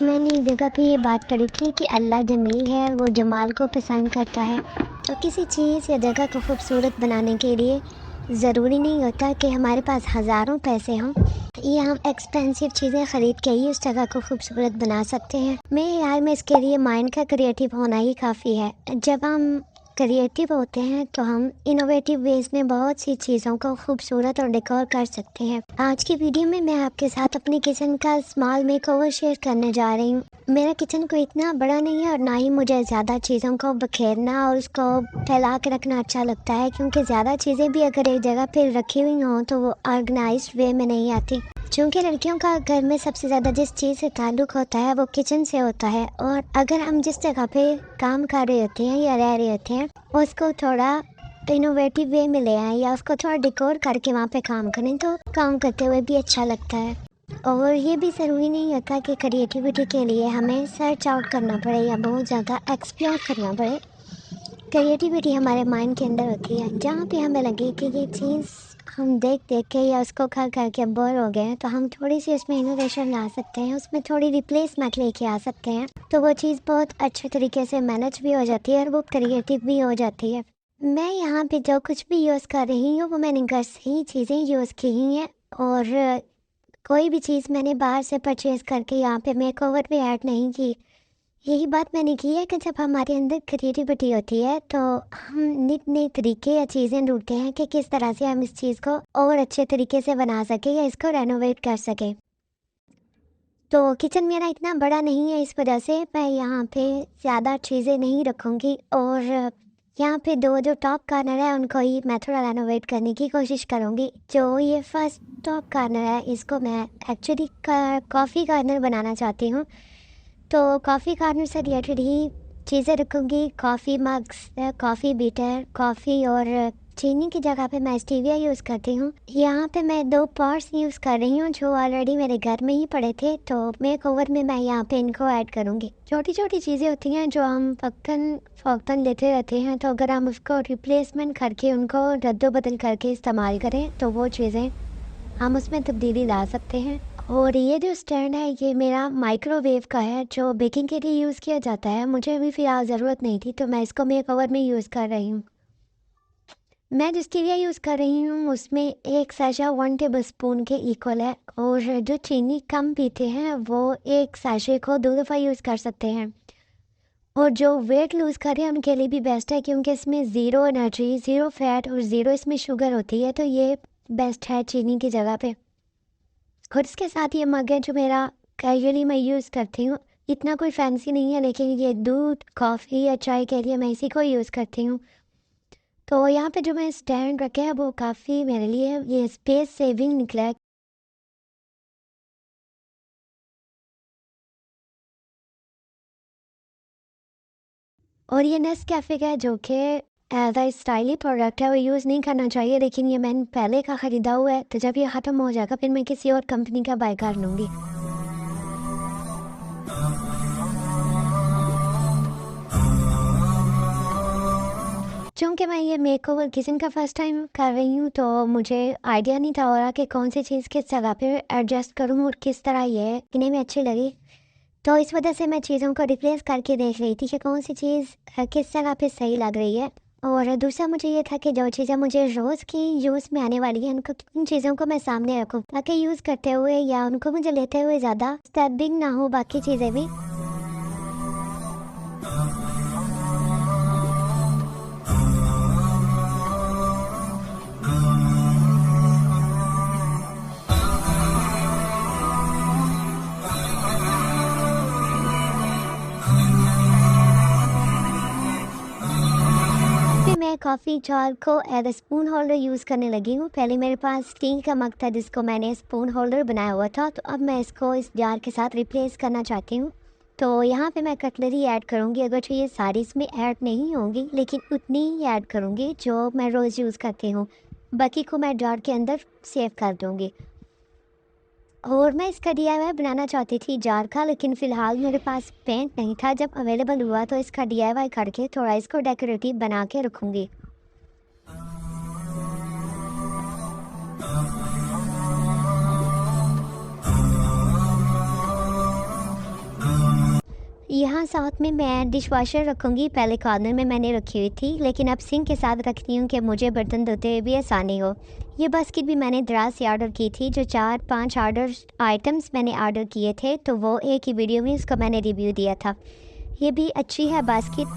मैंने एक जगह पे ये बात पढ़ी थी कि अल्लाह जमील है, वो जमाल को पसंद करता है। तो किसी चीज़ या जगह को खूबसूरत बनाने के लिए ज़रूरी नहीं होता कि हमारे पास हज़ारों पैसे हों, या हम एक्सपेंसिव चीज़ें ख़रीद के ही उस जगह को खूबसूरत बना सकते हैं। मेरे ख्याल में इसके लिए माइंड का क्रिएटिव होना ही काफ़ी है। जब हम क्रिएटिव होते हैं तो हम इनोवेटिव वेज में बहुत सी चीज़ों को खूबसूरत और डेकोर कर सकते हैं। आज की वीडियो में मैं आपके साथ अपनी किचन का स्मॉल मेकओवर शेयर करने जा रही हूँ। मेरा किचन कोई इतना बड़ा नहीं है और ना ही मुझे ज़्यादा चीज़ों को बखेरना और उसको फैला के रखना अच्छा लगता है, क्योंकि ज़्यादा चीज़ें भी अगर एक जगह पर रखी हुई हों तो वो ऑर्गेनाइज्ड वे में नहीं आती। चूँकि लड़कियों का घर में सबसे ज़्यादा जिस चीज़ से ताल्लुक़ होता है वो किचन से होता है, और अगर हम जिस जगह पे काम कर रहे होते हैं या रह रहे होते हैं उसको थोड़ा इनोवेटिव वे में ले आएँ या उसको थोड़ा डेकोर करके वहाँ पे काम करें तो काम करते हुए भी अच्छा लगता है। और ये भी ज़रूरी नहीं होता कि क्रिएटिविटी के लिए हमें सर्च आउट करना पड़े या बहुत ज़्यादा एक्सप्लोर करना पड़े। क्रिएटिविटी हमारे माइंड के अंदर होती है, जहाँ पे हमें लगे कि ये चीज़ हम देख देख के या उसको खा खा के बोर हो गए हैं, तो हम थोड़ी सी उसमें इनोवेशन ला सकते हैं, उसमें थोड़ी रिप्लेसमेंट लेके आ सकते हैं, तो वो चीज़ बहुत अच्छे तरीके से मैनेज भी हो जाती है और वो क्रिएटिव भी हो जाती है। मैं यहाँ पे जो कुछ भी यूज़ कर रही हूँ वो मैंने घर से ही चीज़ें यूज़ की ही हैं, और कोई भी चीज़ मैंने बाहर से परचेज़ करके यहाँ पे मेकओवर में ऐड नहीं की। यही बात मैंने की है कि जब हमारे अंदर क्रिएटिविटी होती है तो हम नए तरीके या चीज़ें ढूंढते हैं कि किस तरह से हम इस चीज़ को और अच्छे तरीके से बना सके या इसको रेनोवेट कर सके। तो किचन मेरा इतना बड़ा नहीं है, इस वजह से मैं यहाँ पे ज़्यादा चीज़ें नहीं रखूँगी, और यहाँ पे दो जो टॉप कार्नर है उनको ही मैं थोड़ा रेनोवेट करने की कोशिश करूँगी। जो ये फर्स्ट टॉप कार्नर है इसको मैं एक्चुअली कॉफ़ी कार्नर बनाना चाहती हूँ। तो कॉफ़ी कार्नर से रिलेटेड ही चीज़ें रखूँगी, coffee mugs, coffee beater, coffee और चीनी की जगह पे मैं स्टीविया यूज़ करती हूँ। यहाँ पे मैं 2 पॉट्स यूज़ कर रही हूँ जो ऑलरेडी मेरे घर में ही पड़े थे, तो मेकओवर में मैं यहाँ पे इनको ऐड करूँगी। छोटी छोटी चीज़ें होती हैं जो हम वक्तन फ़ौक्तन लेते रहते हैं, तो अगर हम उसको रिप्लेसमेंट करके उनको रद्दो-बदल करके इस्तेमाल करें तो वो चीज़ें हम उसमें तब्दीली ला सकते हैं। और ये जो स्टैंड है ये मेरा माइक्रोवेव का है जो बेकिंग के लिए यूज़ किया जाता है। मुझे अभी फ़िलहाल ज़रूरत नहीं थी तो मैं इसको मेकओवर में यूज़ कर रही हूँ। मैं जिस स्टीविया यूज़ कर रही हूँ उसमें एक सैशा 1 टेबल स्पून के इक्वल है, और जो चीनी कम पीते हैं वो एक सैशे को 2 दफ़ा यूज़ कर सकते हैं। और जो वेट लूज़ कर रहे हैं उनके लिए भी बेस्ट है, क्योंकि इसमें ज़ीरो एनर्जी, ज़ीरो फैट और ज़ीरो इसमें शुगर होती है, तो ये बेस्ट है चीनी की जगह पे। और इसके साथ ये मग है जो मेरा कैजुअली मैं यूज़ करती हूँ। इतना कोई फैंसी नहीं है, लेकिन ये दूध, कॉफ़ी या चाय के लिए मैं इसी को यूज़ करती हूँ। तो यहाँ पे जो मैं स्टैंड रखे है वो काफ़ी मेरे लिए ये स्पेस सेविंग निकला है। और ये नेस्कैफ़े का है जो कि एज़ अ स्टाइली प्रोडक्ट है, वो यूज़ नहीं करना चाहिए, लेकिन ये मैंने पहले का ख़रीदा हुआ है, तो जब ये ख़त्म हो जाएगा फिर मैं किसी और कंपनी का बाय कर लूँगी। चूँकि मैं ये मेकओवर किचन का फ़र्स्ट टाइम कर रही हूँ तो मुझे आइडिया नहीं था हो रहा कि कौन सी चीज़ किस जगह पे एडजस्ट करूँ और किस तरह ये दिखने में अच्छी लगी। तो इस वजह से मैं चीज़ों को रिप्लेस करके देख रही थी कि कौन सी चीज़ किस जगह पे सही लग रही है। और दूसरा मुझे ये था कि जो चीज़ें मुझे रोज़ की यूज़ में आने वाली हैं उनको उन चीज़ों को मैं सामने रखूँ, ताकि यूज़ करते हुए या उनको मुझे लेते हुए ज़्यादा डिस्टर्बिंग ना हो बाकी चीज़ें भी। फिर मैं कॉफ़ी जार को as a spoon holder use करने लगी हूँ। पहले मेरे पास स्टील का मग था जिसको मैंने स्पून होल्डर बनाया हुआ था, तो अब मैं इसको इस जार के साथ रिप्लेस करना चाहती हूँ। तो यहाँ पे मैं कटलरी ऐड करूँगी, अगर तो ये सारी इसमें ऐड नहीं होंगी लेकिन उतनी ही ऐड करूँगी जो मैं रोज़ यूज़ करती हूँ। बाकी को मैं जार के अंदर सेव कर दूँगी। और मैं इसका डीआईवाई बनाना चाहती थी जार का, लेकिन फ़िलहाल मेरे पास पेंट नहीं था। जब अवेलेबल हुआ तो इसका डीआईवाई करके थोड़ा इसको डेकोरेटिव बना के रखूँगी। यहाँ साथ में मैं डिश वॉशर रखूँगी, पहले कॉर्नर में मैंने रखी हुई थी, लेकिन अब सिंक के साथ रखती हूँ कि मुझे बर्तन धोते हुए भी आसानी हो। ये बास्केट भी मैंने दराज से ऑर्डर की थी, जो 4-5 आइटम्स मैंने ऑर्डर किए थे, तो वो एक ही वीडियो में उसका मैंने रिव्यू दिया था। ये भी अच्छी है बास्केट।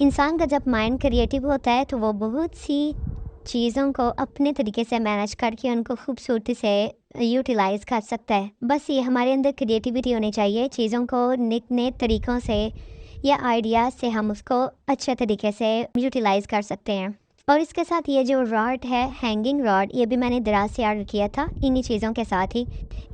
इंसान का जब माइंड क्रिएटिव होता है तो वो बहुत सी चीज़ों को अपने तरीके से मैनेज करके उनको खूबसूरती से यूटिलाइज़ कर सकता है। बस ये हमारे अंदर क्रिएटिविटी होनी चाहिए, चीज़ों को नए तरीक़ों से या आइडियाज़ से हम उसको अच्छे तरीके से यूटिलाइज़ कर सकते हैं। और इसके साथ ये जो रॉड है, हैंगिंग रॉड, ये भी मैंने दराज से ऑर्डर किया था इन्हीं चीज़ों के साथ ही।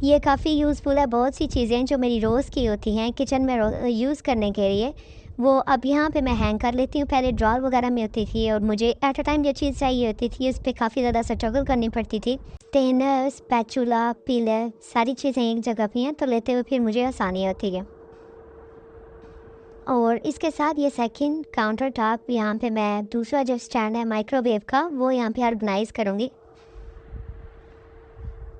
ये काफ़ी यूज़फुल है। बहुत सी चीज़ें जो मेरी रोज़ की होती हैं किचन में यूज़ करने के लिए, वो अब यहाँ पे मैं हैंग कर लेती हूँ। पहले ड्रॉर वगैरह में होती थी और मुझे एट अ टाइम जो चीज़ चाहिए होती थी उस पर काफ़ी ज़्यादा स्ट्रगल करनी पड़ती थी। स्टेनर, स्पैचुला, पीलर, सारी चीज़ें एक जगह पे हैं, तो लेते हुए फिर मुझे आसानी होती है। और इसके साथ ये सेकंड काउंटर टॉप, यहाँ पे मैं दूसरा जो स्टैंड है माइक्रोवेव का, वो यहाँ पे ऑर्गेनाइज़ करूँगी।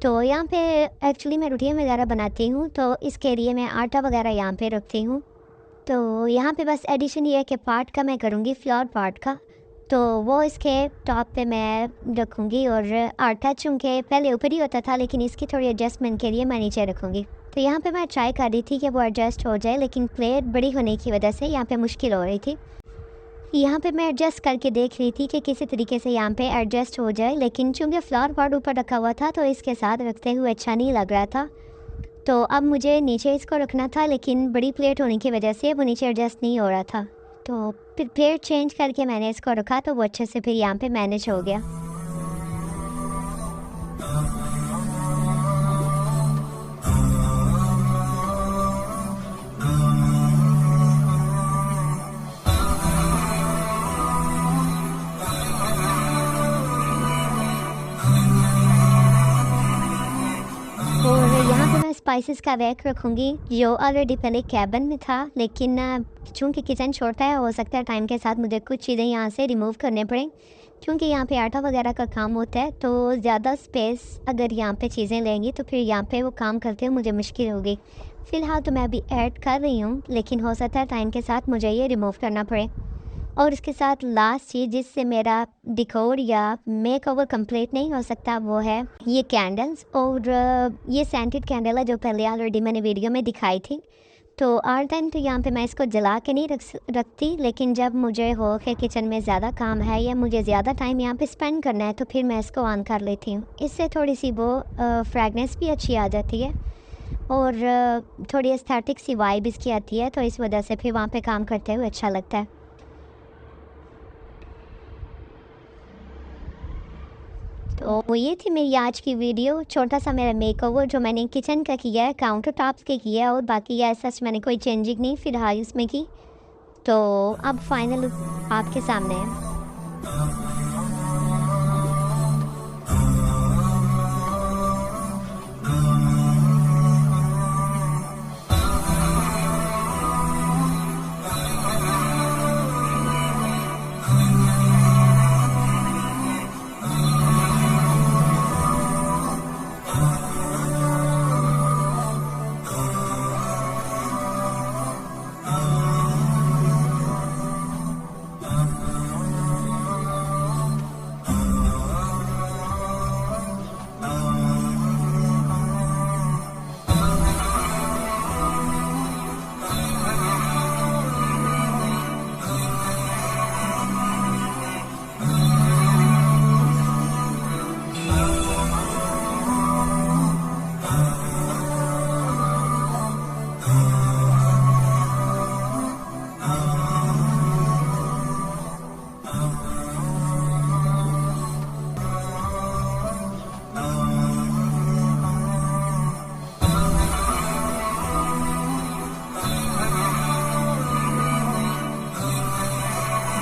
तो यहाँ पे एक्चुअली मैं रोटियाँ वगैरह बनाती हूँ, तो इसके लिए मैं आटा वगैरह यहाँ पे रखती हूँ। तो यहाँ पे बस एडिशन ये है कि पार्ट का मैं करूँगी, फ्लोर पार्ट का, तो वो इसके टॉप पे मैं रखूँगी। और आटा चूँकि पहले ऊपर ही होता था, लेकिन इसकी थोड़ी एडजस्टमेंट के लिए मैं नीचे रखूँगी। तो यहाँ पे मैं ट्राई कर रही थी कि वो एडजस्ट हो जाए, लेकिन प्लेट बड़ी होने की वजह से यहाँ पे मुश्किल हो रही थी। यहाँ पे मैं एडजस्ट करके देख रही थी कि किसी तरीके से यहाँ पे एडजस्ट हो जाए, लेकिन चूँकि फ्लोर पार्ट ऊपर रखा हुआ था तो इसके साथ रखते हुए अच्छा नहीं लग रहा था। तो अब मुझे नीचे इसको रखना था, लेकिन बड़ी प्लेट होने की वजह से वो नीचे एडजस्ट नहीं हो रहा था। तो फिर प्लेट चेंज करके मैंने इसको रखा, तो वो अच्छे से फिर यहाँ पे मैनेज हो गया। और यहाँ पे मैं स्पाइसेस का रैक रखूँगी, जो ऑलरेडी पहले कैबिन में था, लेकिन चूँकि किचन छोटा है, हो सकता है टाइम के साथ मुझे कुछ चीज़ें यहाँ से रिमूव करने पड़ें, क्योंकि यहाँ पे आटा वगैरह का काम होता है। तो ज़्यादा स्पेस अगर यहाँ पे चीज़ें लेंगी तो फिर यहाँ पे वो काम करते हुए मुझे मुश्किल होगी। फ़िलहाल तो मैं अभी ऐड कर रही हूँ, लेकिन हो सकता है टाइम के साथ मुझे ये रिमूव करना पड़े। और इसके साथ लास्ट चीज़ जिससे मेरा डिकोर या मेक ओवर कम्प्लीट नहीं हो सकता, वो है ये कैंडल्स। और ये सेंटेड कैंडल है जो पहले ऑलरेडी मैंने वीडियो में दिखाई थी। तो ऑल टाइम तो यहाँ पे मैं इसको जला के नहीं रखती, लेकिन जब मुझे हो कि किचन में ज़्यादा काम है या मुझे ज़्यादा टाइम यहाँ पे स्पेंड करना है, तो फिर मैं इसको ऑन कर लेती हूँ। इससे थोड़ी सी वो फ्रेगनेंस भी अच्छी आ जाती है और थोड़ी एस्थेटिक सी वाइब इसकी आती है, तो इस वजह से फिर वहाँ पे काम करते हुए अच्छा लगता है। तो ये थी मेरी आज की वीडियो, छोटा सा मेरा मेकओवर जो मैंने किचन का किया है, काउंटर टॉप्स के किया है, और बाकी ऐसा मैंने कोई चेंजिंग नहीं फ़िलहाल इसमें की। तो अब फाइनल आपके सामने है।